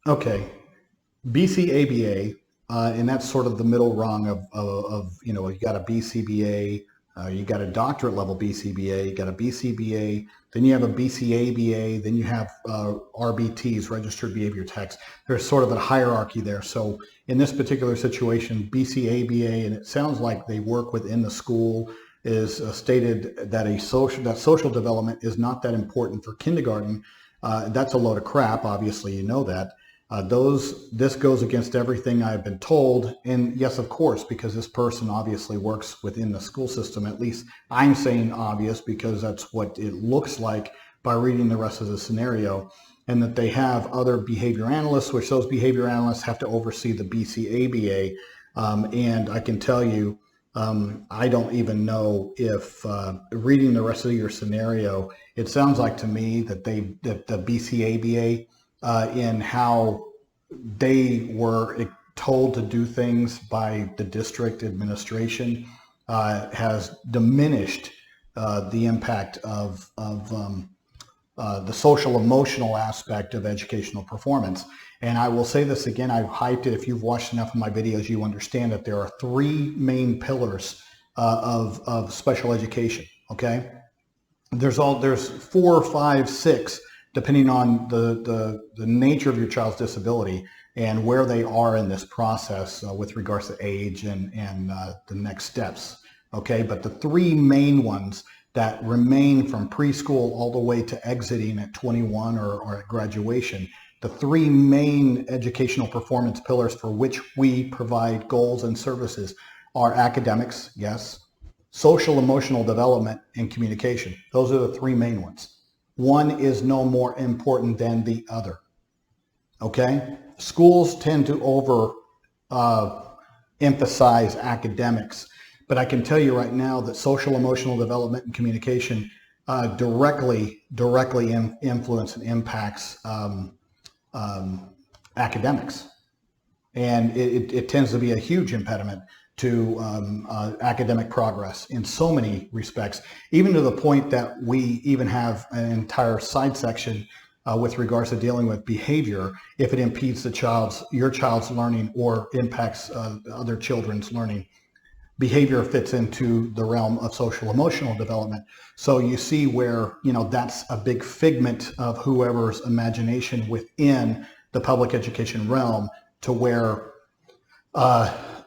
Okay, BCABA, and that's sort of the middle rung of you know, you got a BCBA, you got a doctorate level BCBA, you got a BCBA, then you have a BCABA, then you have RBTs, Registered Behavior Techs. There's sort of a hierarchy there. So in this particular situation, BCABA, and it sounds like they work within the school, is stated that social development is not that important for kindergarten. That's a load of crap. Obviously, you know that. This goes against everything I've been told, and yes, of course, because this person obviously works within the school system. At least I'm saying obvious because that's what it looks like by reading the rest of the scenario, and that they have other behavior analysts, which those behavior analysts have to oversee the BCABA. And I can tell you, I don't even know if reading the rest of your scenario, it sounds like to me that the BCABA in how they were told to do things by the district administration has diminished the impact of the social emotional aspect of educational performance. And I will say this again, I've hyped it. If you've watched enough of my videos, you understand that there are three main pillars of special education, okay? There's 4, 5, 6, depending on the nature of your child's disability and where they are in this process with regards to age and the next steps, okay? But the three main ones that remain from preschool all the way to exiting at 21 or at graduation, the three main educational performance pillars for which we provide goals and services are academics, yes, social emotional development, and communication. Those are the three main ones. One is no more important than the other, okay? Schools tend to emphasize academics, but I can tell you right now that social emotional development and communication directly influence and impacts academics. And it tends to be a huge impediment to academic progress in so many respects, even to the point that we even have an entire side section with regards to dealing with behavior if it impedes your child's learning or impacts other children's learning. Behavior fits into the realm of social emotional development. So you see where, you know, that's a big figment of whoever's imagination within the public education realm, to where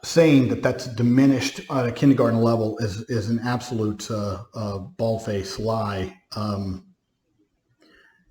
saying that that's diminished at a kindergarten level is an absolute bald-faced lie,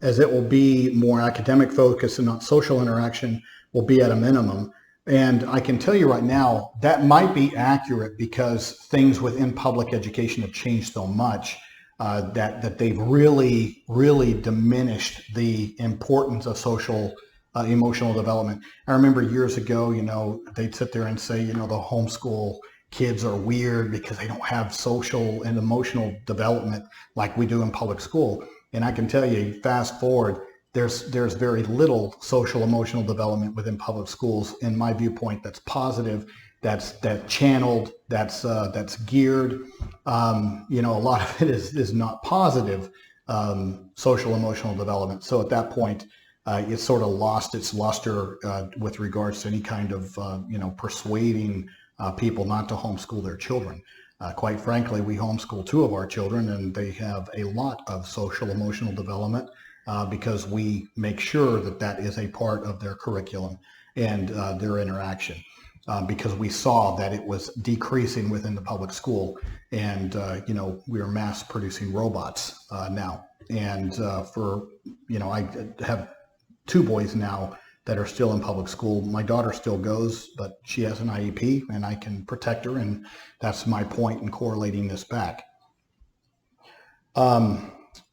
as it will be more academic focus and not social interaction will be at a minimum. And I can tell you right now that might be accurate because things within public education have changed so much that they've really diminished the importance of social emotional development. I remember years ago, you know, they'd sit there and say, you know, the homeschool kids are weird because they don't have social and emotional development like we do in public school. And I can tell you, fast forward, there's very little social emotional development within public schools, in my viewpoint, that's positive, that's channeled, that's geared. You know, a lot of it is not positive social emotional development. So at that point, it sort of lost its luster with regards to any kind of you know, persuading people not to homeschool their children. Quite frankly, we homeschool 2 of our children, and they have a lot of social emotional development because we make sure that that is a part of their curriculum and their interaction, because we saw that it was decreasing within the public school, and you know, we are mass producing robots now. And for, you know, I have 2 boys now that are still in public school. My daughter still goes, but she has an IEP and I can protect her, and that's my point in correlating this back.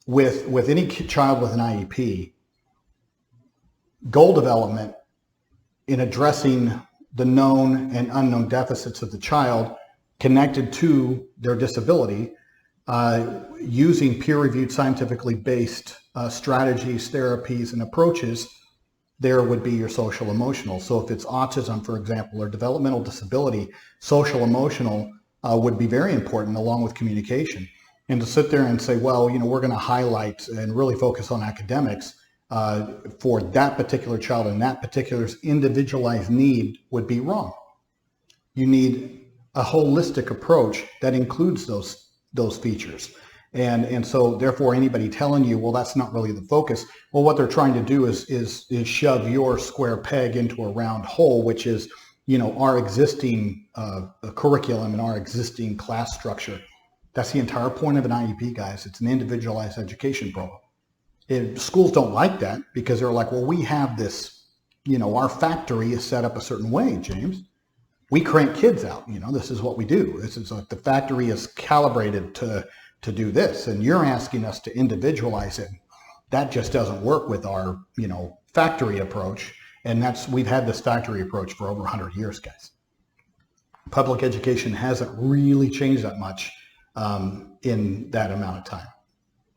With any child with an IEP, goal development in addressing the known and unknown deficits of the child connected to their disability, using peer-reviewed, scientifically based strategies, therapies, and approaches, there would be your social emotional. So if it's autism, for example, or developmental disability, social emotional would be very important, along with communication. And to sit there and say, well, you know, we're going to highlight and really focus on academics, for that particular child and that particular individualized need would be wrong. You need a holistic approach that includes those features. And so therefore anybody telling you, well, that's not really the focus, well, what they're trying to do is shove your square peg into a round hole, which is, you know, our existing curriculum and our existing class structure. That's the entire point of an IEP, guys. It's an individualized education program. Schools don't like that because they're like, well, we have this, you know, our factory is set up a certain way, James. We crank kids out, you know, this is what we do. This is like the factory is calibrated to do this, and you're asking us to individualize it. That just doesn't work with our, you know, factory approach. And we've had this factory approach for over 100 years, guys. Public education hasn't really changed that much in that amount of time.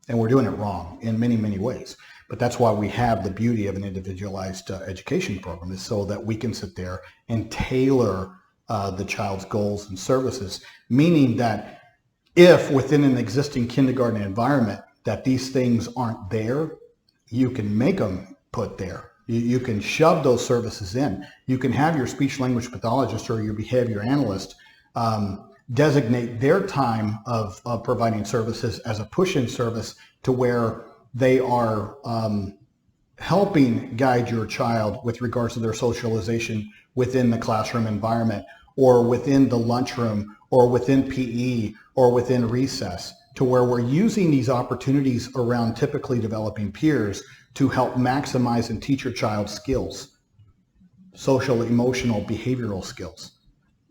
And we're doing it wrong in many, many ways. But that's why we have the beauty of an individualized education program, is so that we can sit there and tailor the child's goals and services, meaning that if within an existing kindergarten environment that these things aren't there, you can make them put there. You can shove those services in. You can have your speech language pathologist or your behavior analyst designate their time of providing services as a push-in service to where they are helping guide your child with regards to their socialization within the classroom environment, or within the lunchroom, or within PE, or within recess, to where we're using these opportunities around typically developing peers to help maximize and teach your child skills, social, emotional, behavioral skills,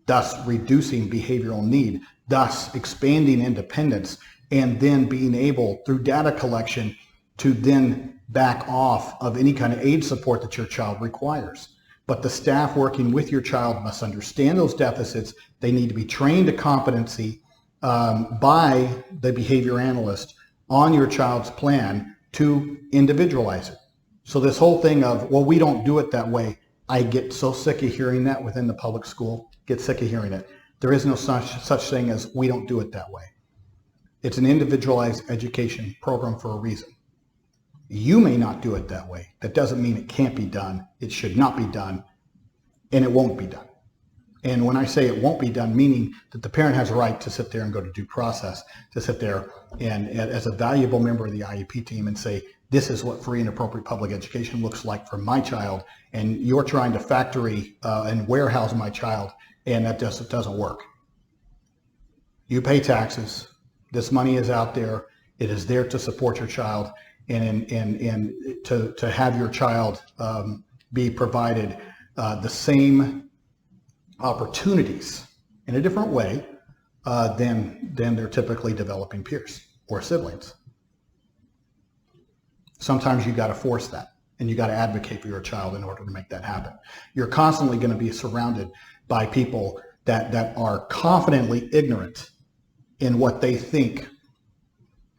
thus reducing behavioral need, thus expanding independence, and then being able, through data collection, to then back off of any kind of aid support that your child requires. But the staff working with your child must understand those deficits. They need to be trained to competency by the behavior analyst on your child's plan to individualize it. So this whole thing of, well, we don't do it that way. I get so sick of hearing that within the public school, get sick of hearing it. There is no such thing as we don't do it that way. It's an individualized education program for a reason. You may not do it that way. That doesn't mean it can't be done. It should not be done, and it won't be done. And when I say it won't be done, meaning that the parent has a right to sit there and go to due process, to sit there and as a valuable member of the IEP team and say, this is what free and appropriate public education looks like for my child, and you're trying to factory and warehouse my child, and that just doesn't work. You pay taxes. This money is out there. It is there to support your child, and to have your child be provided the same opportunities in a different way than their typically developing peers or siblings. Sometimes you got to force that, and you got to advocate for your child in order to make that happen. You're constantly going to be surrounded by people that are confidently ignorant in what they think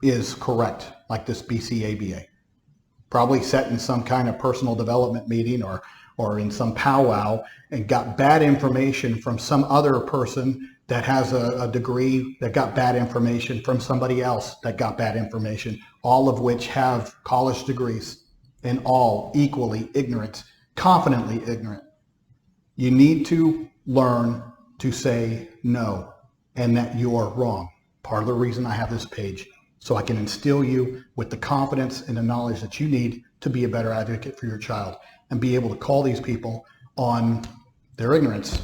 is correct, like this BCABA. Probably sat in some kind of personal development meeting or in some powwow and got bad information from some other person that has a degree that got bad information from somebody else that got bad information, all of which have college degrees and all equally ignorant, confidently ignorant. You need to learn to say no and that you are wrong. Part of the reason I have this page, so I can instill you with the confidence and the knowledge that you need to be a better advocate for your child and be able to call these people on their ignorance.